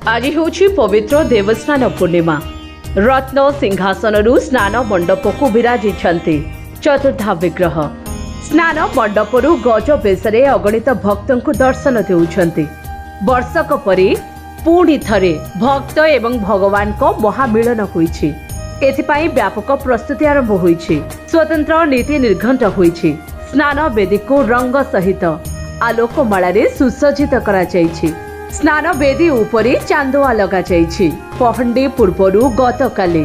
आज होछि पवित्र देवस्नान पूर्णिमा। रत्न सिंहासनरु स्नान मंडपकु विराजिछन्ति चतुर्धा विग्रह। स्नान मंडपरु गज बेशरे अगणित भक्तंकु दर्शन देउछन्ति। वर्षक परि पुणी थरे भक्त एवं भगवान को महामिलन होइछि। एथिपाई व्यापक प्रस्तुति आरंभ होइछि। स्वतंत्र नीति निर्घंट होइछि। स्नान वेदी को रंग सहित आलोकमाला रे सुसज्जित करा जाइछि। स्नान वेदी उपरि चांदुआ लगा जाइछि। पहंडी पूर्वरु गतकाली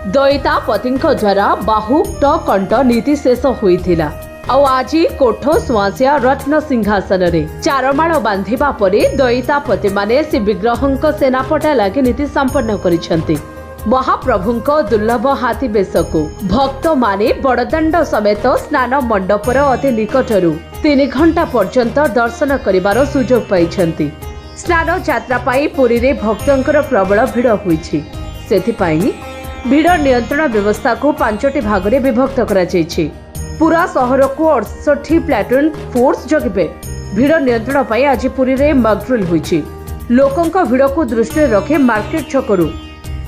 दैतापतिंक द्वारा बाहुट कंठ नीति शेष होइथिला। ଆଉ ଆଜି କୋଠ ସୁଆଁସିଆ ରତ୍ନ ସିଂହାସନରେ ଚାରମାଳ ବାନ୍ଧିବା ପରେ ଦଇତାପତି ମାନେ ଶ୍ରୀ ବିଗ୍ରହଙ୍କ ସେନାପଟା ଲାଗି ନୀତି ସମ୍ପନ୍ନ କରିଛନ୍ତି। ମହାପ୍ରଭୁଙ୍କ ଦୁର୍ଲଭ ହାତୀ ବେଶକୁ ଭକ୍ତମାନେ ବଡ଼ଦାଣ୍ଡ ସମେତ ସ୍ନାନ ମଣ୍ଡପର ଅତି ନିକଟରୁ 3 ଘଣ୍ଟା ପର୍ଯ୍ୟନ୍ତ ଦର୍ଶନ କରିବାର ସୁଯୋଗ ପାଇଛନ୍ତି। ସ୍ନାନ ଯାତ୍ରା ପାଇଁ ପୁରୀରେ ଭକ୍ତଙ୍କର ପ୍ରବଳ ଭିଡ଼ ହୋଇଛି। ସେଥିପାଇଁ ଭିଡ଼ ନିୟନ୍ତ୍ରଣ ବ୍ୟବସ୍ଥାକୁ 5ଟି ଭାଗରେ ବିଭକ୍ତ କରାଯାଇଛି। पूरा सहर को 68 प्लाटून फोर्स जगिबे। भिड़ नियंत्रण पाई आज पुरी रे मकड्रिल होइछि। लोकंक भिड़ को दृष्टि रखे मार्केट छकरू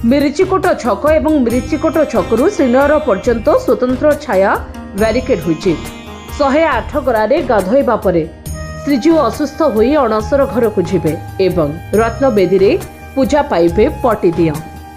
मिरिचिकोट छक एवं मिरिचिकोट छकरू श्रीनगर पर्यंत स्वतंत्र छाया बैरिकेड होइछि। 108 गरारे गाधोइबा परे श्रीजीव असुस्थ होई अणसर घर को जिबे एवं रत्न बेदी रे पूजा पाइबे पटी दिया।